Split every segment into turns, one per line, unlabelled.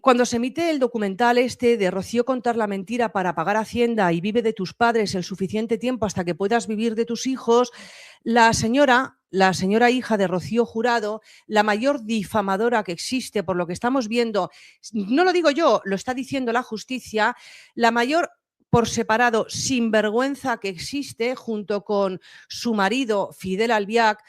Cuando se emite el documental este de Rocío contar la mentira para pagar Hacienda y vive de tus padres el suficiente tiempo hasta que puedas vivir de tus hijos, la señora hija de Rocío Jurado, la mayor difamadora que existe, por lo que estamos viendo, no lo digo yo, lo está diciendo la justicia, la mayor por separado sinvergüenza que existe, junto con su marido Fidel Albiac,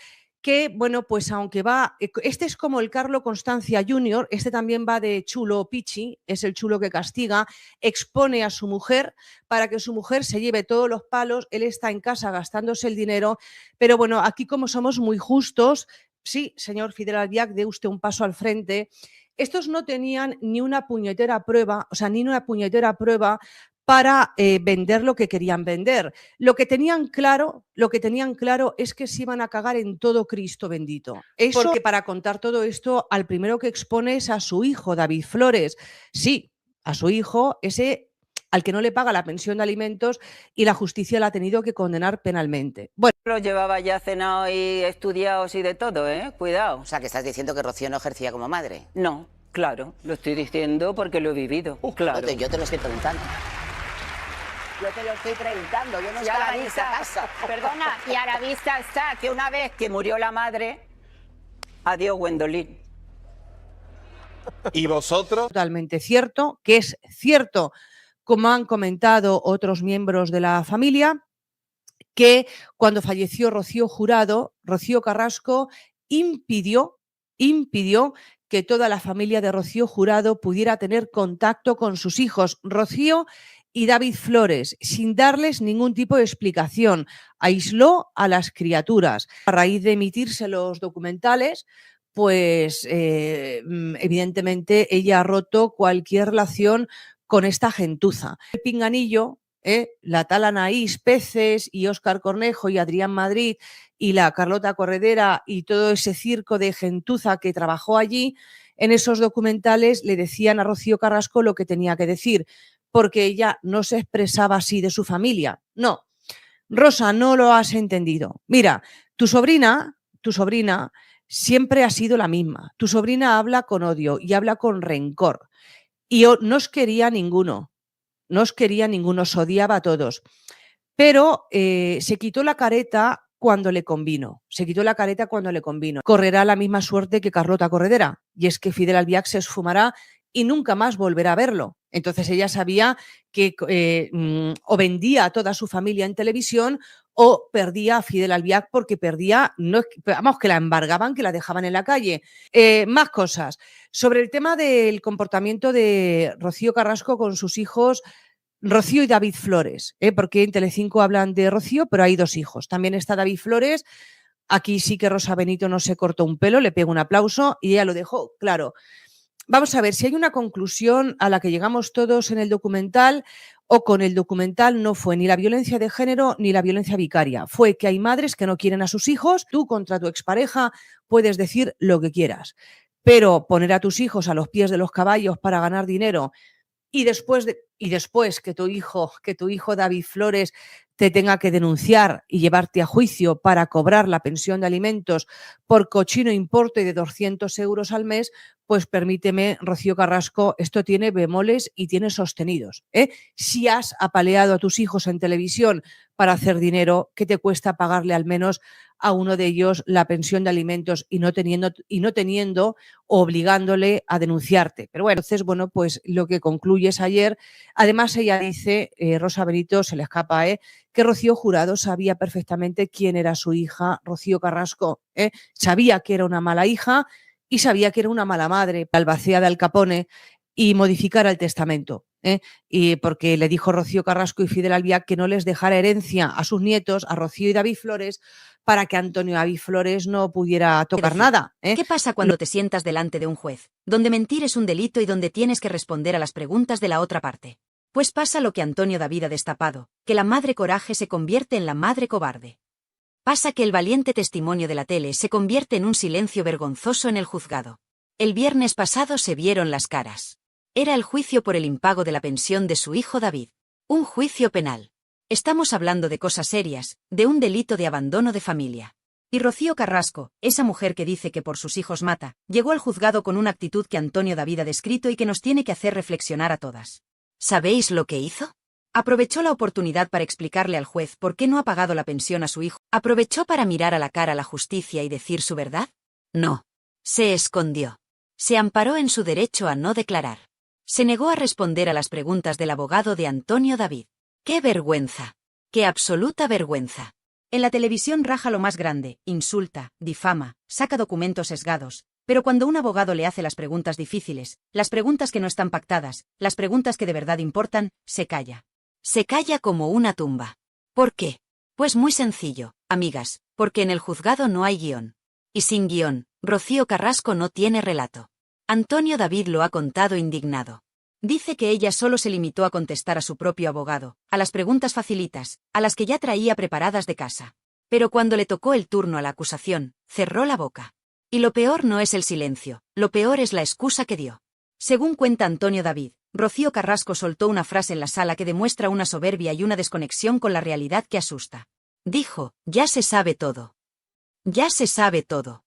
que, bueno, pues aunque va, este es como el Carlo Constancia Jr., este también va de chulo pichi, es el chulo que castiga, expone a su mujer para que su mujer se lleve todos los palos, él está en casa gastándose el dinero, pero bueno, aquí como somos muy justos, sí, señor Fidel Albiac, dé usted un paso al frente. Estos no tenían ni una puñetera prueba, o sea, ni una puñetera prueba para vender lo que querían vender. Lo que tenían claro es que se iban a cagar en todo Cristo bendito. Eso, porque para contar todo esto, al primero que expone es a su hijo, David Flores. Sí, a su hijo, ese al que no le paga la pensión de alimentos y la justicia la ha tenido que condenar penalmente. Bueno,
Lo llevaba ya cenado y estudiados y de todo, ¿eh? Cuidado.
O sea, que estás diciendo que Rocío no ejercía como madre.
No, claro, lo estoy diciendo porque lo he vivido. Claro.
Yo te lo estoy preguntando. Yo te lo estoy preguntando, yo no estaba en esa casa.
Perdona, y a la vista está que una vez que murió la madre, adiós Gwendolyn.
¿Y vosotros?
Totalmente cierto, que es cierto, como han comentado otros miembros de la familia, que cuando falleció Rocío Jurado, Rocío Carrasco impidió que toda la familia de Rocío Jurado pudiera tener contacto con sus hijos, Rocío y David Flores, sin darles ningún tipo de explicación. Aisló a las criaturas. A raíz de emitirse los documentales, pues evidentemente ella ha roto cualquier relación con esta gentuza. El pinganillo, la tal Anaís Peces y Óscar Cornejo y Adrián Madrid y la Carlota Corredera y todo ese circo de gentuza que trabajó allí, en esos documentales le decían a Rocío Carrasco lo que tenía que decir, porque ella no se expresaba así de su familia. No, Rosa, no lo has entendido. Mira, tu sobrina siempre ha sido la misma. Tu sobrina habla con odio y habla con rencor. Y no os quería ninguno, os odiaba a todos. Pero se quitó la careta cuando le convino. Correrá la misma suerte que Carlota Corredera, y es que Fidel Albiac se esfumará y nunca más volverá a verlo. Entonces ella sabía que o vendía a toda su familia en televisión o perdía a Fidel Albiac, porque perdía, no, vamos, que la embargaban, que la dejaban en la calle. Más cosas. Sobre el tema del comportamiento de Rocío Carrasco con sus hijos, Rocío y David Flores, porque en Telecinco hablan de Rocío, pero hay dos hijos. También está David Flores. Aquí sí que Rosa Benito no se cortó un pelo, le pego un aplauso y ella lo dejó claro. Vamos a ver, si hay una conclusión a la que llegamos todos en el documental, o con el documental, no fue ni la violencia de género ni la violencia vicaria. Fue que hay madres que no quieren a sus hijos. Tú contra tu expareja puedes decir lo que quieras, pero poner a tus hijos a los pies de los caballos para ganar dinero y después que tu hijo David Flores te tenga que denunciar y llevarte a juicio para cobrar la pensión de alimentos por cochino importe de 200 euros al mes, pues permíteme, Rocío Carrasco, esto tiene bemoles y tiene sostenidos. Si has apaleado a tus hijos en televisión para hacer dinero, ¿qué te cuesta pagarle al menos a uno de ellos la pensión de alimentos y no teniendo obligándole a denunciarte? Pero bueno, entonces, bueno, pues lo que concluyes ayer, además ella dice, Rosa Benito, se le escapa, que Rocío Jurado sabía perfectamente quién era su hija, Rocío Carrasco, sabía que era una mala hija y sabía que era una mala madre, albacea de Al Capone, y modificara el testamento. Y porque le dijo Rocío Carrasco y Fidel Albiac que no les dejara herencia a sus nietos, a Rocío y David Flores, para que Antonio David Flores no pudiera tocar nada.
¿Qué pasa cuando te sientas delante de un juez, donde mentir es un delito y donde tienes que responder a las preguntas de la otra parte? Pues pasa lo que Antonio David ha destapado, que la madre coraje se convierte en la madre cobarde. Pasa que el valiente testimonio de la tele se convierte en un silencio vergonzoso en el juzgado. El viernes pasado se vieron las caras. Era el juicio por el impago de la pensión de su hijo David. Un juicio penal. Estamos hablando de cosas serias, de un delito de abandono de familia. Y Rocío Carrasco, esa mujer que dice que por sus hijos mata, llegó al juzgado con una actitud que Antonio David ha descrito y que nos tiene que hacer reflexionar a todas. ¿Sabéis lo que hizo? Aprovechó la oportunidad para explicarle al juez por qué no ha pagado la pensión a su hijo. ¿Aprovechó para mirar a la cara a la justicia y decir su verdad? No. Se escondió. Se amparó en su derecho a no declarar. Se negó a responder a las preguntas del abogado de Antonio David. ¡Qué vergüenza! ¡Qué absoluta vergüenza! En la televisión raja lo más grande, insulta, difama, saca documentos sesgados, pero cuando un abogado le hace las preguntas difíciles, las preguntas que no están pactadas, las preguntas que de verdad importan, se calla. Se calla como una tumba. ¿Por qué? Pues muy sencillo, amigas, porque en el juzgado no hay guión. Y sin guión, Rocío Carrasco no tiene relato. Antonio David lo ha contado indignado. Dice que ella solo se limitó a contestar a su propio abogado, a las preguntas facilitas, a las que ya traía preparadas de casa. Pero cuando le tocó el turno a la acusación, cerró la boca. Y lo peor no es el silencio, lo peor es la excusa que dio. Según cuenta Antonio David, Rocío Carrasco soltó una frase en la sala que demuestra una soberbia y una desconexión con la realidad que asusta. Dijo, ya se sabe todo. Ya se sabe todo.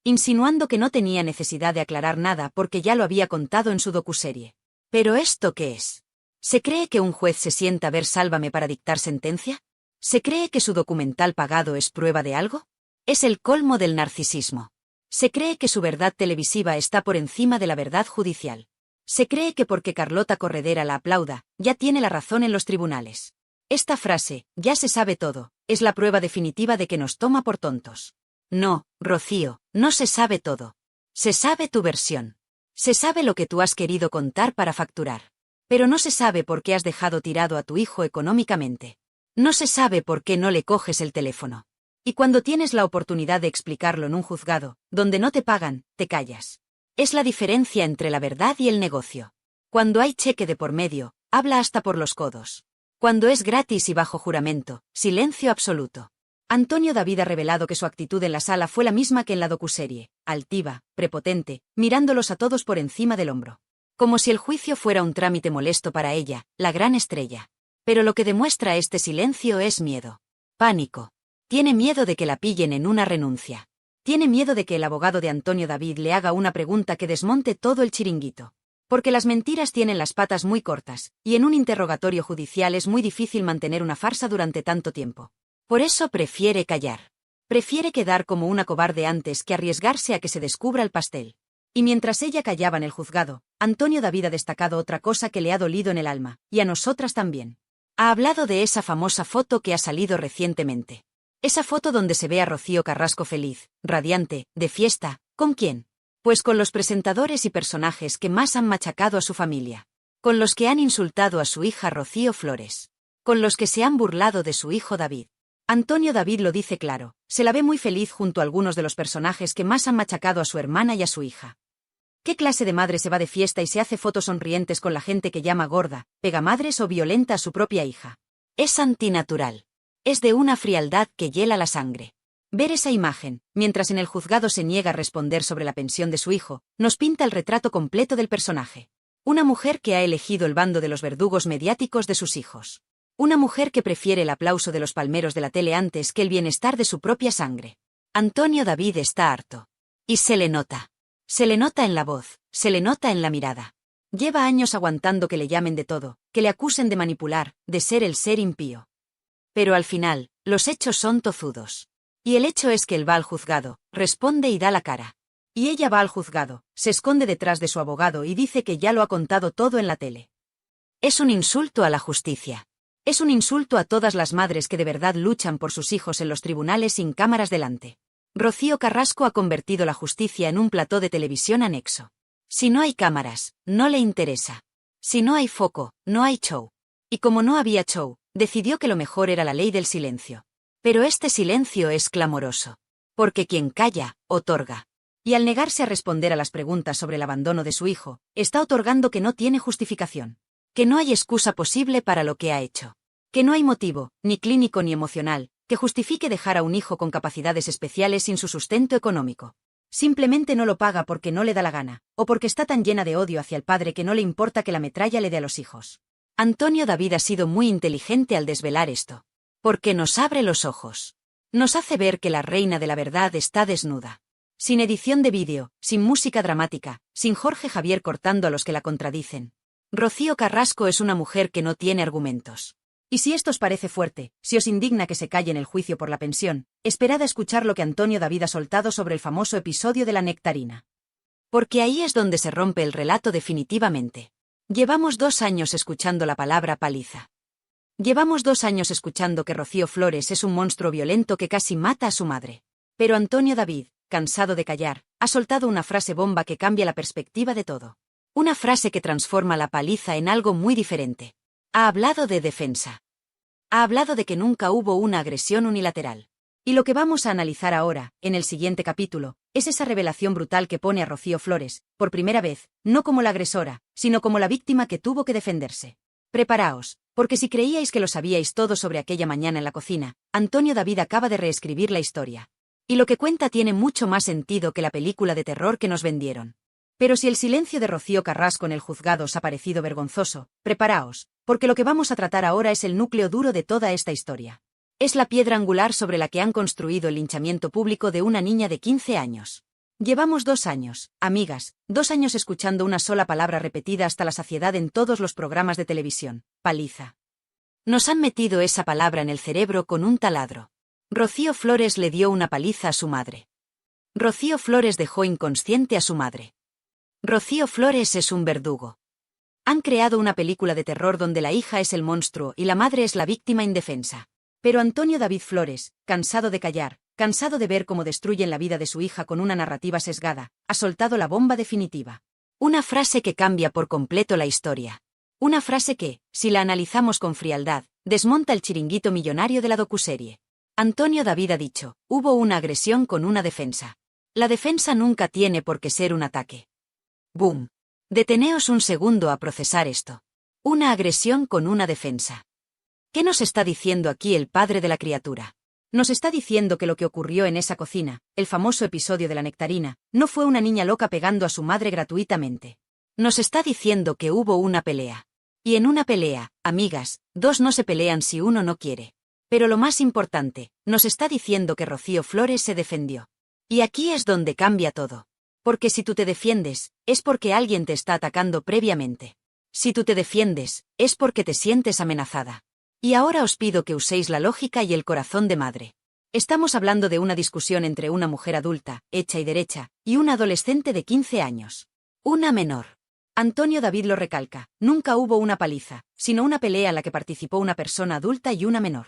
Insinuando que no tenía necesidad de aclarar nada porque ya lo había contado en su docuserie. ¿Pero esto qué es? ¿Se cree que un juez se sienta a ver Sálvame para dictar sentencia? ¿Se cree que su documental pagado es prueba de algo? Es el colmo del narcisismo. Se cree que su verdad televisiva está por encima de la verdad judicial. Se cree que porque Carlota Corredera la aplauda, ya tiene la razón en los tribunales. Esta frase, ya se sabe todo, es la prueba definitiva de que nos toma por tontos. No, Rocío, no se sabe todo. Se sabe tu versión. Se sabe lo que tú has querido contar para facturar. Pero no se sabe por qué has dejado tirado a tu hijo económicamente. No se sabe por qué no le coges el teléfono. Y cuando tienes la oportunidad de explicarlo en un juzgado, donde no te pagan, te callas. Es la diferencia entre la verdad y el negocio. Cuando hay cheque de por medio, habla hasta por los codos. Cuando es gratis y bajo juramento, silencio absoluto. Antonio David ha revelado que su actitud en la sala fue la misma que en la docuserie, altiva, prepotente, mirándolos a todos por encima del hombro. Como si el juicio fuera un trámite molesto para ella, la gran estrella. Pero lo que demuestra este silencio es miedo. Pánico. Tiene miedo de que la pillen en una renuncia. Tiene miedo de que el abogado de Antonio David le haga una pregunta que desmonte todo el chiringuito. Porque las mentiras tienen las patas muy cortas, y en un interrogatorio judicial es muy difícil mantener una farsa durante tanto tiempo. Por eso prefiere callar. Prefiere quedar como una cobarde antes que arriesgarse a que se descubra el pastel. Y mientras ella callaba en el juzgado, Antonio David ha destacado otra cosa que le ha dolido en el alma, y a nosotras también. Ha hablado de esa famosa foto que ha salido recientemente. Esa foto donde se ve a Rocío Carrasco feliz, radiante, de fiesta. ¿Con quién? Pues con los presentadores y personajes que más han machacado a su familia. Con los que han insultado a su hija Rocío Flores. Con los que se han burlado de su hijo David. Antonio David lo dice claro, se la ve muy feliz junto a algunos de los personajes que más han machacado a su hermana y a su hija. ¿Qué clase de madre se va de fiesta y se hace fotos sonrientes con la gente que llama gorda, pegamadres o violenta a su propia hija? Es antinatural. Es de una frialdad que hiela la sangre. Ver esa imagen, mientras en el juzgado se niega a responder sobre la pensión de su hijo, nos pinta el retrato completo del personaje. Una mujer que ha elegido el bando de los verdugos mediáticos de sus hijos. Una mujer que prefiere el aplauso de los palmeros de la tele antes que el bienestar de su propia sangre. Antonio David está harto. Y se le nota. Se le nota en la voz, se le nota en la mirada. Lleva años aguantando que le llamen de todo, que le acusen de manipular, de ser el ser impío. Pero al final, los hechos son tozudos. Y el hecho es que él va al juzgado, responde y da la cara. Y ella va al juzgado, se esconde detrás de su abogado y dice que ya lo ha contado todo en la tele. Es un insulto a la justicia. Es un insulto a todas las madres que de verdad luchan por sus hijos en los tribunales sin cámaras delante. Rocío Carrasco ha convertido la justicia en un plató de televisión anexo. Si no hay cámaras, no le interesa. Si no hay foco, no hay show. Y como no había show, decidió que lo mejor era la ley del silencio. Pero este silencio es clamoroso. Porque quien calla, otorga. Y al negarse a responder a las preguntas sobre el abandono de su hijo, está otorgando que no tiene justificación. Que no hay excusa posible para lo que ha hecho. Que no hay motivo, ni clínico ni emocional, que justifique dejar a un hijo con capacidades especiales sin su sustento económico. Simplemente no lo paga porque no le da la gana, o porque está tan llena de odio hacia el padre que no le importa que la metralla le dé a los hijos. Antonio David ha sido muy inteligente al desvelar esto. Porque nos abre los ojos. Nos hace ver que la reina de la verdad está desnuda. Sin edición de vídeo, sin música dramática, sin Jorge Javier cortando a los que la contradicen. Rocío Carrasco es una mujer que no tiene argumentos. Y si esto os parece fuerte, si os indigna que se calle en el juicio por la pensión, esperad a escuchar lo que Antonio David ha soltado sobre el famoso episodio de la nectarina. Porque ahí es donde se rompe el relato definitivamente. Llevamos 2 años escuchando la palabra paliza. Llevamos 2 años escuchando que Rocío Flores es un monstruo violento que casi mata a su madre. Pero Antonio David, cansado de callar, ha soltado una frase bomba que cambia la perspectiva de todo. Una frase que transforma la paliza en algo muy diferente. Ha hablado de defensa. Ha hablado de que nunca hubo una agresión unilateral. Y lo que vamos a analizar ahora, en el siguiente capítulo, es esa revelación brutal que pone a Rocío Flores, por primera vez, no como la agresora, sino como la víctima que tuvo que defenderse. Preparaos, porque si creíais que lo sabíais todo sobre aquella mañana en la cocina, Antonio David acaba de reescribir la historia. Y lo que cuenta tiene mucho más sentido que la película de terror que nos vendieron. Pero si el silencio de Rocío Carrasco en el juzgado os ha parecido vergonzoso, preparaos, porque lo que vamos a tratar ahora es el núcleo duro de toda esta historia. Es la piedra angular sobre la que han construido el linchamiento público de una niña de 15 años. Llevamos 2 años, amigas, 2 años escuchando una sola palabra repetida hasta la saciedad en todos los programas de televisión: paliza. Nos han metido esa palabra en el cerebro con un taladro. Rocío Flores le dio una paliza a su madre. Rocío Flores dejó inconsciente a su madre. Rocío Flores es un verdugo. Han creado una película de terror donde la hija es el monstruo y la madre es la víctima indefensa. Pero Antonio David Flores, cansado de callar, cansado de ver cómo destruyen la vida de su hija con una narrativa sesgada, ha soltado la bomba definitiva. Una frase que cambia por completo la historia. Una frase que, si la analizamos con frialdad, desmonta el chiringuito millonario de la docuserie. Antonio David ha dicho: hubo una agresión con una defensa. La defensa nunca tiene por qué ser un ataque. ¡Boom! Deteneos un segundo a procesar esto. Una agresión con una defensa. ¿Qué nos está diciendo aquí el padre de la criatura? Nos está diciendo que lo que ocurrió en esa cocina, el famoso episodio de la nectarina, no fue una niña loca pegando a su madre gratuitamente. Nos está diciendo que hubo una pelea. Y en una pelea, amigas, 2 no se pelean si uno no quiere. Pero lo más importante, nos está diciendo que Rocío Flores se defendió. Y aquí es donde cambia todo. Porque si tú te defiendes, es porque alguien te está atacando previamente. Si tú te defiendes, es porque te sientes amenazada. Y ahora os pido que uséis la lógica y el corazón de madre. Estamos hablando de una discusión entre una mujer adulta, hecha y derecha, y una adolescente de 15 años. Una menor. Antonio David lo recalca: nunca hubo una paliza, sino una pelea en la que participó una persona adulta y una menor.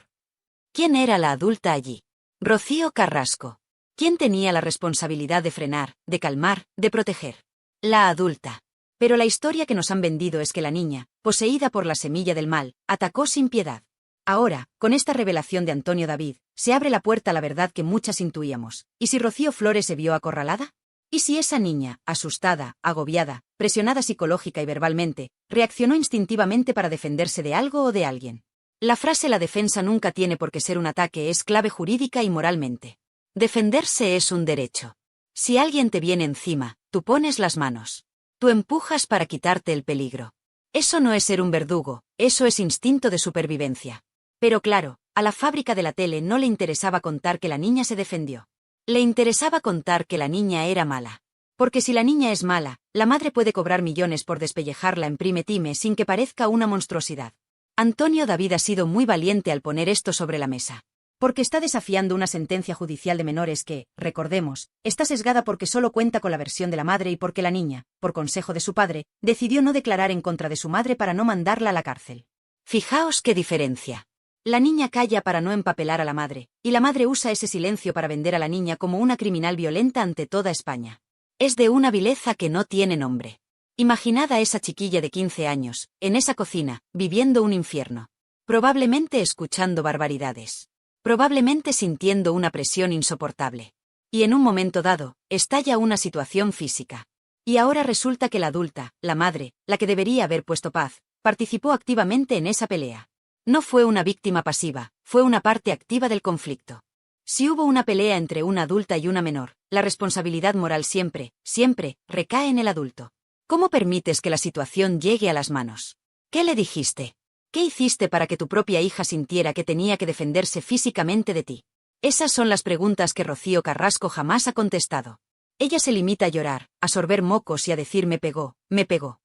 ¿Quién era la adulta allí? Rocío Carrasco. ¿Quién tenía la responsabilidad de frenar, de calmar, de proteger? La adulta. Pero la historia que nos han vendido es que la niña, poseída por la semilla del mal, atacó sin piedad. Ahora, con esta revelación de Antonio David, se abre la puerta a la verdad que muchas intuíamos. ¿Y si Rocío Flores se vio acorralada? ¿Y si esa niña, asustada, agobiada, presionada psicológica y verbalmente, reaccionó instintivamente para defenderse de algo o de alguien? La frase "la defensa nunca tiene por qué ser un ataque" es clave jurídica y moralmente. Defenderse es un derecho. Si alguien te viene encima, tú pones las manos. Tú empujas para quitarte el peligro. Eso no es ser un verdugo, eso es instinto de supervivencia. Pero claro, a la fábrica de la tele no le interesaba contar que la niña se defendió. Le interesaba contar que la niña era mala. Porque si la niña es mala, la madre puede cobrar millones por despellejarla en prime time sin que parezca una monstruosidad. Antonio David ha sido muy valiente al poner esto sobre la mesa. Porque está desafiando una sentencia judicial de menores que, recordemos, está sesgada porque solo cuenta con la versión de la madre y porque la niña, por consejo de su padre, decidió no declarar en contra de su madre para no mandarla a la cárcel. Fijaos qué diferencia. La niña calla para no empapelar a la madre, y la madre usa ese silencio para vender a la niña como una criminal violenta ante toda España. Es de una vileza que no tiene nombre. Imaginad a esa chiquilla de 15 años, en esa cocina, viviendo un infierno. Probablemente escuchando barbaridades. Probablemente sintiendo una presión insoportable. Y en un momento dado, estalla una situación física. Y ahora resulta que la adulta, la madre, la que debería haber puesto paz, participó activamente en esa pelea. No fue una víctima pasiva, fue una parte activa del conflicto. Si hubo una pelea entre una adulta y una menor, la responsabilidad moral siempre, siempre, recae en el adulto. ¿Cómo permites que la situación llegue a las manos? ¿Qué le dijiste? ¿Qué hiciste para que tu propia hija sintiera que tenía que defenderse físicamente de ti? Esas son las preguntas que Rocío Carrasco jamás ha contestado. Ella se limita a llorar, a sorber mocos y a decir me pegó, me pegó.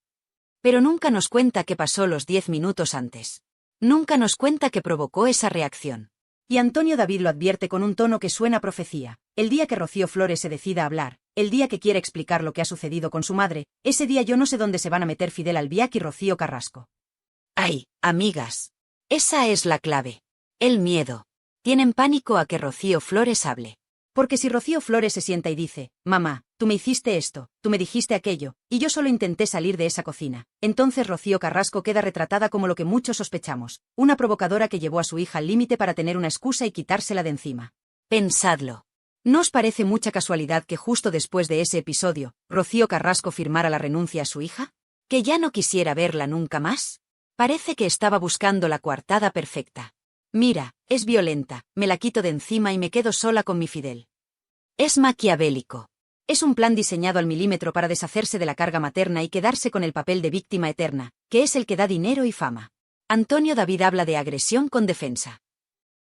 Pero nunca nos cuenta qué pasó los 10 minutos antes. Nunca nos cuenta qué provocó esa reacción. Y Antonio David lo advierte con un tono que suena a profecía. El día que Rocío Flores se decida a hablar, el día que quiera explicar lo que ha sucedido con su madre, ese día yo no sé dónde se van a meter Fidel Albiac y Rocío Carrasco. ¡Ay, amigas! Esa es la clave. El miedo. Tienen pánico a que Rocío Flores hable. Porque si Rocío Flores se sienta y dice, mamá, tú me hiciste esto, tú me dijiste aquello, y yo solo intenté salir de esa cocina, entonces Rocío Carrasco queda retratada como lo que muchos sospechamos, una provocadora que llevó a su hija al límite para tener una excusa y quitársela de encima. Pensadlo. ¿No os parece mucha casualidad que justo después de ese episodio, Rocío Carrasco firmara la renuncia a su hija? ¿Que ya no quisiera verla nunca más? Parece que estaba buscando la coartada perfecta. Mira, es violenta, me la quito de encima y me quedo sola con mi Fidel. Es maquiavélico. Es un plan diseñado al milímetro para deshacerse de la carga materna y quedarse con el papel de víctima eterna, que es el que da dinero y fama. Antonio David habla de agresión con defensa.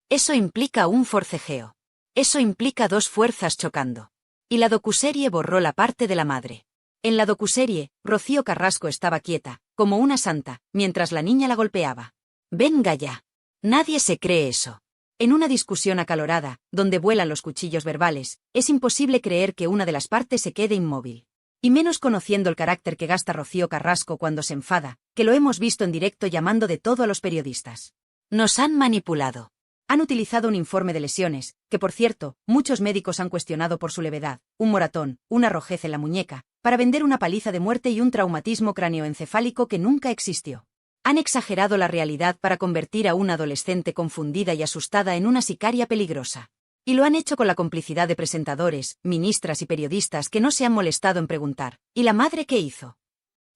Eso implica un forcejeo. Eso implica dos fuerzas chocando. Y la docuserie borró la parte de la madre. En la docuserie, Rocío Carrasco estaba quieta, como una santa, mientras la niña la golpeaba. Venga ya. Nadie se cree eso. En una discusión acalorada, donde vuelan los cuchillos verbales, es imposible creer que una de las partes se quede inmóvil. Y menos conociendo el carácter que gasta Rocío Carrasco cuando se enfada, que lo hemos visto en directo llamando de todo a los periodistas. Nos han manipulado. Han utilizado un informe de lesiones, que por cierto, muchos médicos han cuestionado por su levedad, un moratón, una rojez en la muñeca, para vender una paliza de muerte y un traumatismo cráneoencefálico que nunca existió. Han exagerado la realidad para convertir a una adolescente confundida y asustada en una sicaria peligrosa. Y lo han hecho con la complicidad de presentadores, ministras y periodistas que no se han molestado en preguntar, ¿y la madre qué hizo?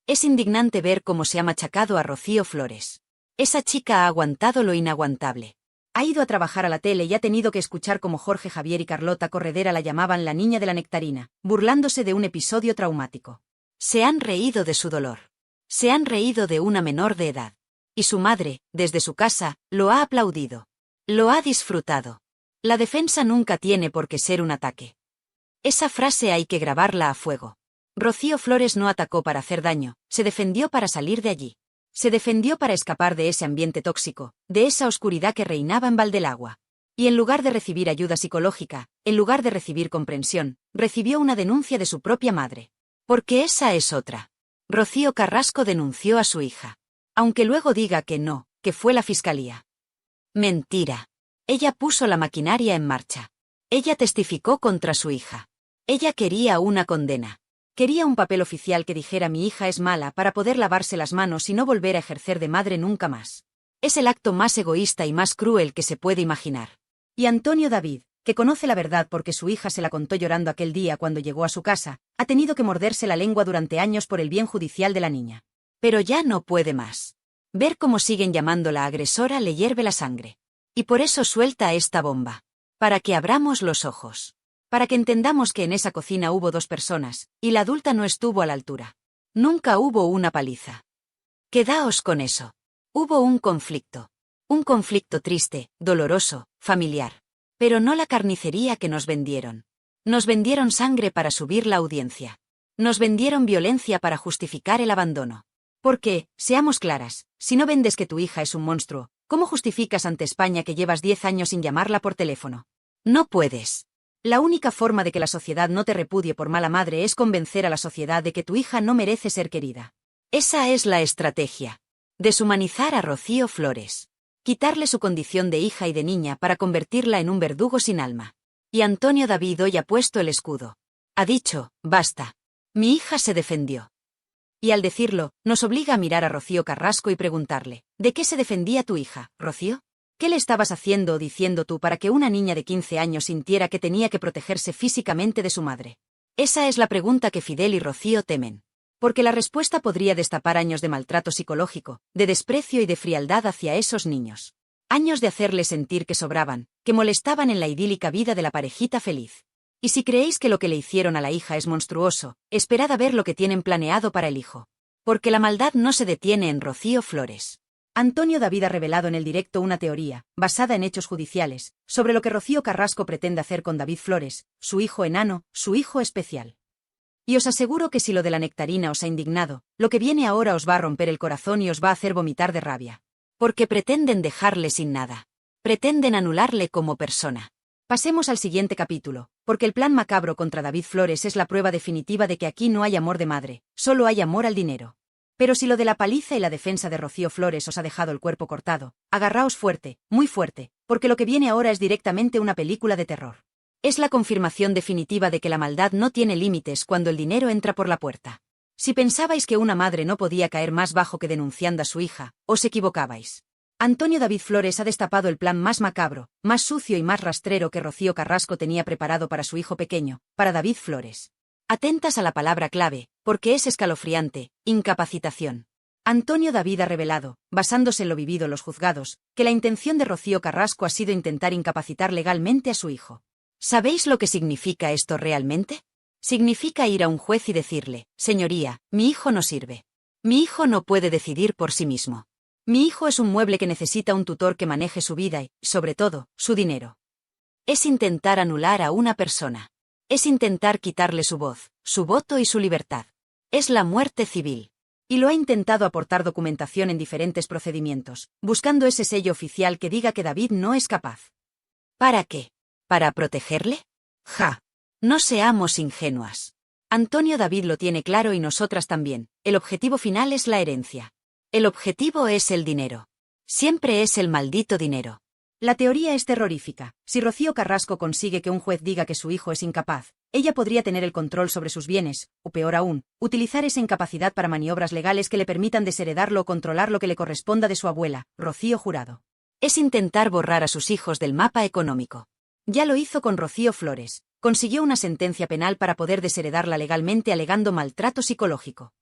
Es indignante ver cómo se ha machacado a Rocío Flores. Esa chica ha aguantado lo inaguantable. Ha ido a trabajar a la tele y ha tenido que escuchar cómo Jorge Javier y Carlota Corredera la llamaban la niña de la nectarina, burlándose de un episodio traumático. Se han reído de su dolor. Se han reído de una menor de edad. Y su madre, desde su casa, lo ha aplaudido. Lo ha disfrutado. La defensa nunca tiene por qué ser un ataque. Esa frase hay que grabarla a fuego. Rocío Flores no atacó para hacer daño, se defendió para salir de allí. Se defendió para escapar de ese ambiente tóxico, de esa oscuridad que reinaba en Valdelagua. Y en lugar de recibir ayuda psicológica, en lugar de recibir comprensión, recibió una denuncia de su propia madre. Porque esa es otra. Rocío Carrasco denunció a su hija. Aunque luego diga que no, que fue la fiscalía. Mentira. Ella puso la maquinaria en marcha. Ella testificó contra su hija. Ella quería una condena. Quería un papel oficial que dijera mi hija es mala para poder lavarse las manos y no volver a ejercer de madre nunca más. Es el acto más egoísta y más cruel que se puede imaginar. Y Antonio David, que conoce la verdad porque su hija se la contó llorando aquel día cuando llegó a su casa, ha tenido que morderse la lengua durante años por el bien judicial de la niña. Pero ya no puede más. Ver cómo siguen llamándola agresora le hierve la sangre. Y por eso suelta esta bomba. Para que abramos los ojos. Para que entendamos que en esa cocina hubo dos personas, y la adulta no estuvo a la altura. Nunca hubo una paliza. Quedaos con eso. Hubo un conflicto. Un conflicto triste, doloroso, familiar. Pero no la carnicería que nos vendieron. Nos vendieron sangre para subir la audiencia. Nos vendieron violencia para justificar el abandono. Porque, seamos claras, si no vendes que tu hija es un monstruo, ¿cómo justificas ante España que llevas 10 años sin llamarla por teléfono? No puedes. La única forma de que la sociedad no te repudie por mala madre es convencer a la sociedad de que tu hija no merece ser querida. Esa es la estrategia. Deshumanizar a Rocío Flores. Quitarle su condición de hija y de niña para convertirla en un verdugo sin alma. Y Antonio David hoy ha puesto el escudo. Ha dicho, basta. Mi hija se defendió. Y al decirlo, nos obliga a mirar a Rocío Carrasco y preguntarle, ¿de qué se defendía tu hija, Rocío? ¿Qué le estabas haciendo o diciendo tú para que una niña de 15 años sintiera que tenía que protegerse físicamente de su madre? Esa es la pregunta que Fidel y Rocío temen. Porque la respuesta podría destapar años de maltrato psicológico, de desprecio y de frialdad hacia esos niños. Años de hacerles sentir que sobraban, que molestaban en la idílica vida de la parejita feliz. Y si creéis que lo que le hicieron a la hija es monstruoso, esperad a ver lo que tienen planeado para el hijo. Porque la maldad no se detiene en Rocío Flores. Antonio David ha revelado en el directo una teoría, basada en hechos judiciales, sobre lo que Rocío Carrasco pretende hacer con David Flores, su hijo enano, su hijo especial. Y os aseguro que si lo de la nectarina os ha indignado, lo que viene ahora os va a romper el corazón y os va a hacer vomitar de rabia. Porque pretenden dejarle sin nada. Pretenden anularle como persona. Pasemos al siguiente capítulo, porque el plan macabro contra David Flores es la prueba definitiva de que aquí no hay amor de madre, solo hay amor al dinero. Pero si lo de la paliza y la defensa de Rocío Flores os ha dejado el cuerpo cortado, agarraos fuerte, muy fuerte, porque lo que viene ahora es directamente una película de terror. Es la confirmación definitiva de que la maldad no tiene límites cuando el dinero entra por la puerta. Si pensabais que una madre no podía caer más bajo que denunciando a su hija, os equivocabais. Antonio David Flores ha destapado el plan más macabro, más sucio y más rastrero que Rocío Carrasco tenía preparado para su hijo pequeño, para David Flores. Atentas a la palabra clave, porque es escalofriante: incapacitación. Antonio David ha revelado, basándose en lo vivido en los juzgados, que la intención de Rocío Carrasco ha sido intentar incapacitar legalmente a su hijo. ¿Sabéis lo que significa esto realmente? Significa ir a un juez y decirle: señoría, mi hijo no sirve. Mi hijo no puede decidir por sí mismo. Mi hijo es un mueble que necesita un tutor que maneje su vida y, sobre todo, su dinero. Es intentar anular a una persona. Es intentar quitarle su voz, su voto y su libertad. Es la muerte civil. Y lo ha intentado aportar documentación en diferentes procedimientos, buscando ese sello oficial que diga que David no es capaz. ¿Para qué? ¿Para protegerle? ¡Ja! No seamos ingenuas. Antonio David lo tiene claro y nosotras también. El objetivo final es la herencia. El objetivo es el dinero. Siempre es el maldito dinero. La teoría es terrorífica. Si Rocío Carrasco consigue que un juez diga que su hijo es incapaz, ella podría tener el control sobre sus bienes, o peor aún, utilizar esa incapacidad para maniobras legales que le permitan desheredarlo o controlar lo que le corresponda de su abuela, Rocío Jurado. Es intentar borrar a sus hijos del mapa económico. Ya lo hizo con Rocío Flores. Consiguió una sentencia penal para poder desheredarla legalmente alegando maltrato psicológico.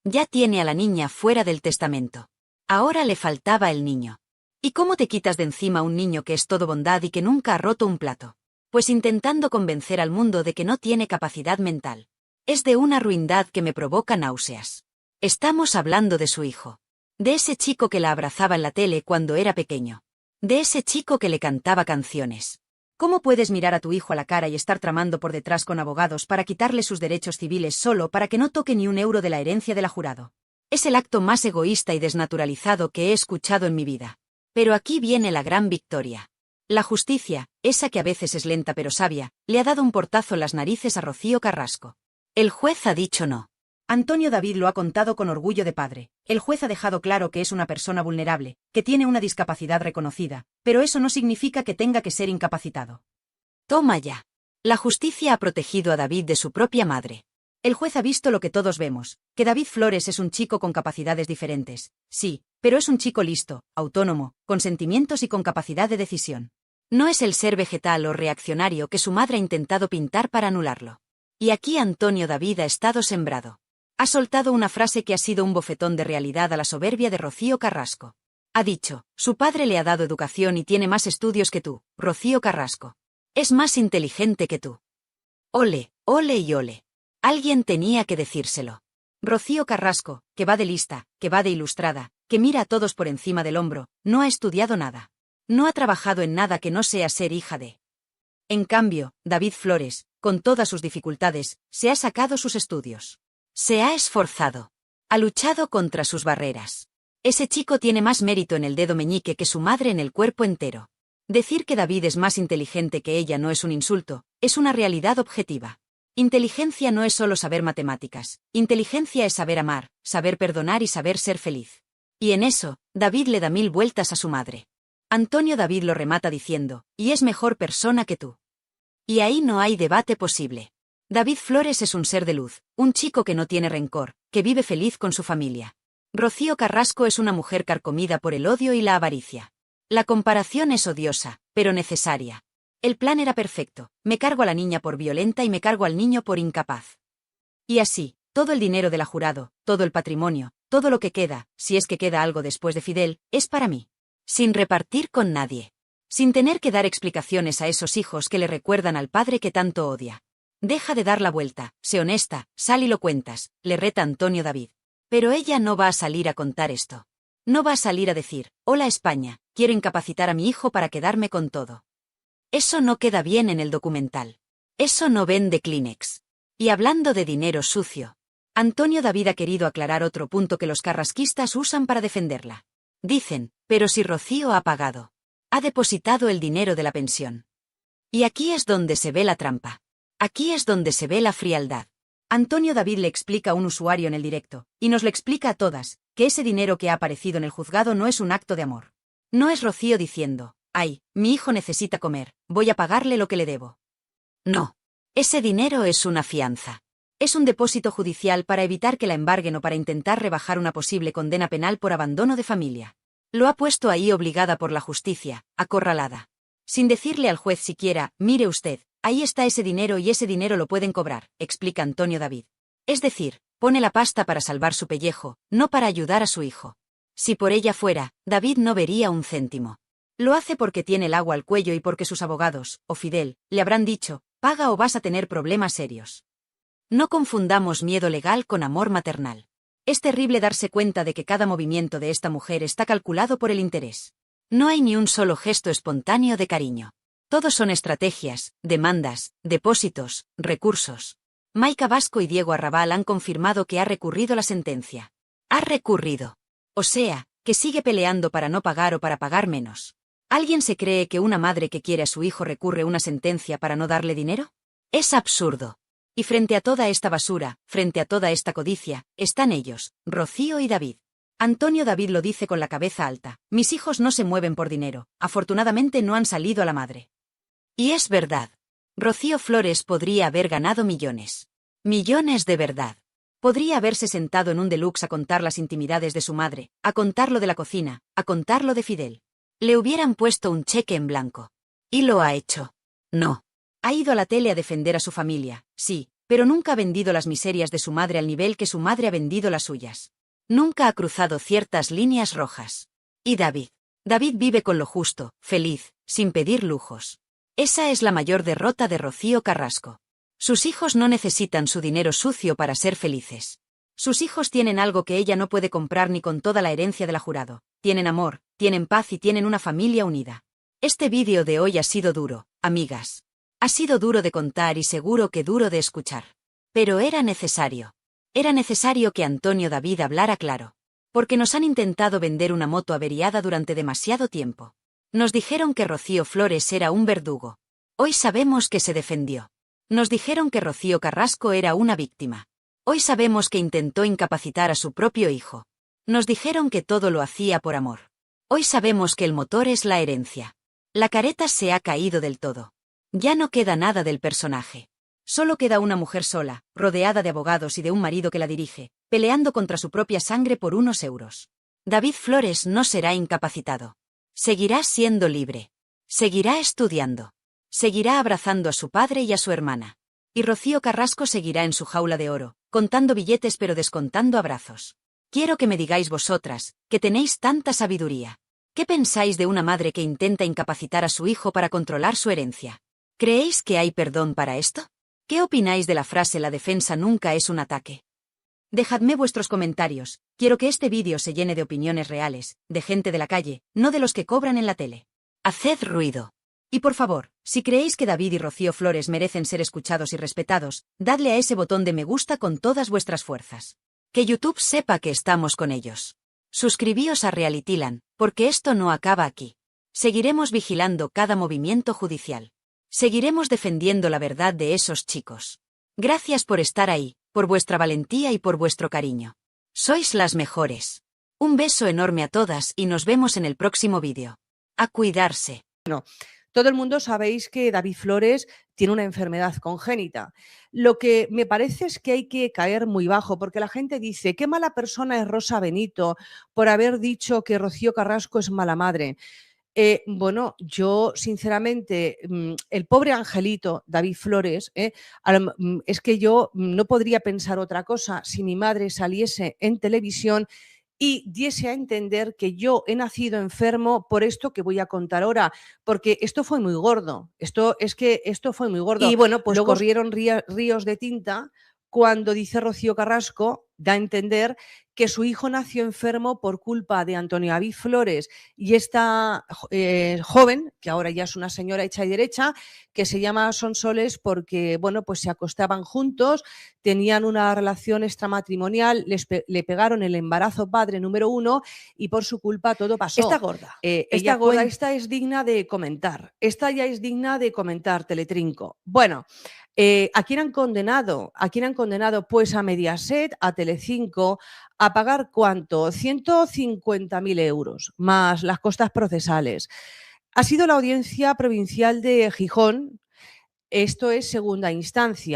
Ya tiene a la niña fuera del testamento. Ahora le faltaba el niño. ¿Y cómo te quitas de encima un niño que es todo bondad y que nunca ha roto un plato? Pues intentando convencer al mundo de que no tiene capacidad mental. Es de una ruindad que me provoca náuseas. Estamos hablando de su hijo. De ese chico que la abrazaba en la tele cuando era pequeño. De ese chico que le cantaba canciones. ¿Cómo puedes mirar a tu hijo a la cara y estar tramando por detrás con abogados para quitarle sus derechos civiles solo para que no toque ni un euro de la herencia de la Jurado? Es el acto más egoísta y desnaturalizado que he escuchado en mi vida. Pero aquí viene la gran victoria. La justicia, esa que a veces es lenta pero sabia, le ha dado un portazo en las narices a Rocío Carrasco. El juez ha dicho no. Antonio David lo ha contado con orgullo de padre. El juez ha dejado claro que es una persona vulnerable, que tiene una discapacidad reconocida, pero eso no significa que tenga que ser incapacitado. Toma ya. La justicia ha protegido a David de su propia madre. El juez ha visto lo que todos vemos, que David Flores es un chico con capacidades diferentes, sí, pero es un chico listo, autónomo, con sentimientos y con capacidad de decisión. No es el ser vegetal o reaccionario que su madre ha intentado pintar para anularlo. Y aquí Antonio David ha estado sembrado. Ha soltado una frase que ha sido un bofetón de realidad a la soberbia de Rocío Carrasco. Ha dicho: su padre le ha dado educación y tiene más estudios que tú, Rocío Carrasco. Es más inteligente que tú. Ole, ole y ole. Alguien tenía que decírselo. Rocío Carrasco, que va de lista, que va de ilustrada, que mira a todos por encima del hombro, no ha estudiado nada. No ha trabajado en nada que no sea ser hija de. En cambio, David Flores, con todas sus dificultades, se ha sacado sus estudios. Se ha esforzado. Ha luchado contra sus barreras. Ese chico tiene más mérito en el dedo meñique que su madre en el cuerpo entero. Decir que David es más inteligente que ella no es un insulto, es una realidad objetiva. Inteligencia no es solo saber matemáticas. Inteligencia es saber amar, saber perdonar y saber ser feliz. Y en eso, David le da 1000 vueltas a su madre. Antonio David lo remata diciendo: y es mejor persona que tú. Y ahí no hay debate posible. David Flores es un ser de luz, un chico que no tiene rencor, que vive feliz con su familia. Rocío Carrasco es una mujer carcomida por el odio y la avaricia. La comparación es odiosa, pero necesaria. El plan era perfecto: me cargo a la niña por violenta y me cargo al niño por incapaz. Y así, todo el dinero de la Jurado, todo el patrimonio, todo lo que queda, si es que queda algo después de Fidel, es para mí. Sin repartir con nadie. Sin tener que dar explicaciones a esos hijos que le recuerdan al padre que tanto odia. Deja de dar la vuelta, sé honesta, sal y lo cuentas, le reta Antonio David. Pero ella no va a salir a contar esto. No va a salir a decir, hola España, quiero incapacitar a mi hijo para quedarme con todo. Eso no queda bien en el documental. Eso no vende Kleenex. Y hablando de dinero sucio, Antonio David ha querido aclarar otro punto que los carrasquistas usan para defenderla. Dicen, pero si Rocío ha pagado. Ha depositado el dinero de la pensión. Y aquí es donde se ve la trampa. Aquí es donde se ve la frialdad. Antonio David le explica a un usuario en el directo, y nos lo explica a todas, que ese dinero que ha aparecido en el juzgado no es un acto de amor. No es Rocío diciendo, ay, mi hijo necesita comer, voy a pagarle lo que le debo. No. Ese dinero es una fianza. Es un depósito judicial para evitar que la embarguen o para intentar rebajar una posible condena penal por abandono de familia. Lo ha puesto ahí obligada por la justicia, acorralada. Sin decirle al juez siquiera, mire usted, ahí está ese dinero y ese dinero lo pueden cobrar, explica Antonio David. Es decir, pone la pasta para salvar su pellejo, no para ayudar a su hijo. Si por ella fuera, David no vería un céntimo. Lo hace porque tiene el agua al cuello y porque sus abogados, o Fidel, le habrán dicho, paga o vas a tener problemas serios. No confundamos miedo legal con amor maternal. Es terrible darse cuenta de que cada movimiento de esta mujer está calculado por el interés. No hay ni un solo gesto espontáneo de cariño. Todos son estrategias, demandas, depósitos, recursos. Maika Vasco y Diego Arrabal han confirmado que ha recurrido la sentencia. Ha recurrido. O sea, que sigue peleando para no pagar o para pagar menos. ¿Alguien se cree que una madre que quiere a su hijo recurre una sentencia para no darle dinero? Es absurdo. Y frente a toda esta basura, frente a toda esta codicia, están ellos, Rocío y David. Antonio David lo dice con la cabeza alta, mis hijos no se mueven por dinero, afortunadamente no han salido a la madre. Y es verdad. Rocío Flores podría haber ganado millones. Millones de verdad. Podría haberse sentado en un deluxe a contar las intimidades de su madre, a contar lo de la cocina, a contar lo de Fidel. Le hubieran puesto un cheque en blanco. ¿Y lo ha hecho? No. Ha ido a la tele a defender a su familia, sí, pero nunca ha vendido las miserias de su madre al nivel que su madre ha vendido las suyas. Nunca ha cruzado ciertas líneas rojas. ¿Y David? David vive con lo justo, feliz, sin pedir lujos. Esa es la mayor derrota de Rocío Carrasco. Sus hijos no necesitan su dinero sucio para ser felices. Sus hijos tienen algo que ella no puede comprar ni con toda la herencia de la jurado. Tienen amor, tienen paz y tienen una familia unida. Este vídeo de hoy ha sido duro, amigas. Ha sido duro de contar y seguro que duro de escuchar. Pero era necesario. Era necesario que Antonio David hablara claro. Porque nos han intentado vender una moto averiada durante demasiado tiempo. Nos dijeron que Rocío Flores era un verdugo. Hoy sabemos que se defendió. Nos dijeron que Rocío Carrasco era una víctima. Hoy sabemos que intentó incapacitar a su propio hijo. Nos dijeron que todo lo hacía por amor. Hoy sabemos que el motor es la herencia. La careta se ha caído del todo. Ya no queda nada del personaje. Solo queda una mujer sola, rodeada de abogados y de un marido que la dirige, peleando contra su propia sangre por unos euros. David Flores no será incapacitado. Seguirá siendo libre. Seguirá estudiando. Seguirá abrazando a su padre y a su hermana. Y Rocío Carrasco seguirá en su jaula de oro, contando billetes pero descontando abrazos. Quiero que me digáis vosotras, que tenéis tanta sabiduría. ¿Qué pensáis de una madre que intenta incapacitar a su hijo para controlar su herencia? ¿Creéis que hay perdón para esto? ¿Qué opináis de la frase la defensa nunca es un ataque? Dejadme vuestros comentarios, quiero que este vídeo se llene de opiniones reales, de gente de la calle, no de los que cobran en la tele. Haced ruido. Y por favor, si creéis que David y Rocío Flores merecen ser escuchados y respetados, dadle a ese botón de me gusta con todas vuestras fuerzas. Que YouTube sepa que estamos con ellos. Suscribíos a Realityland, porque esto no acaba aquí. Seguiremos vigilando cada movimiento judicial. Seguiremos defendiendo la verdad de esos chicos. Gracias por estar ahí, por vuestra valentía y por vuestro cariño. Sois las mejores. Un beso enorme a todas y nos vemos en el próximo vídeo. A cuidarse.
Todo el mundo sabéis que David Flores tiene una enfermedad congénita. Lo que me parece es que hay que caer muy bajo, porque la gente dice, qué mala persona es Rosa Benito por haber dicho que Rocío Carrasco es mala madre. Bueno, yo sinceramente, el pobre angelito David Flores, es que yo no podría pensar otra cosa si mi madre saliese en televisión y diese a entender que yo he nacido enfermo por esto que voy a contar ahora, porque esto fue muy gordo, esto fue muy gordo. Y bueno, pues luego corrieron ríos de tinta cuando dice Rocío Carrasco, da a entender que su hijo nació enfermo por culpa de Antonio David Flores y esta joven, que ahora ya es una señora hecha y derecha, que se llama Sonsoles porque, bueno, pues se acostaban juntos, tenían una relación extramatrimonial, le pegaron el embarazo padre número 1 y por su culpa todo pasó.
Esta gorda.
Esta gorda, esta es digna de comentar. Esta ya es digna de comentar, Teletrinco. Bueno, ¿a quién han condenado? ¿A quién han condenado? Pues a Mediaset, a Telecinco, a pagar ¿cuánto? 150.000 euros, más las costas procesales. Ha sido la Audiencia Provincial de Gijón, esto es segunda instancia.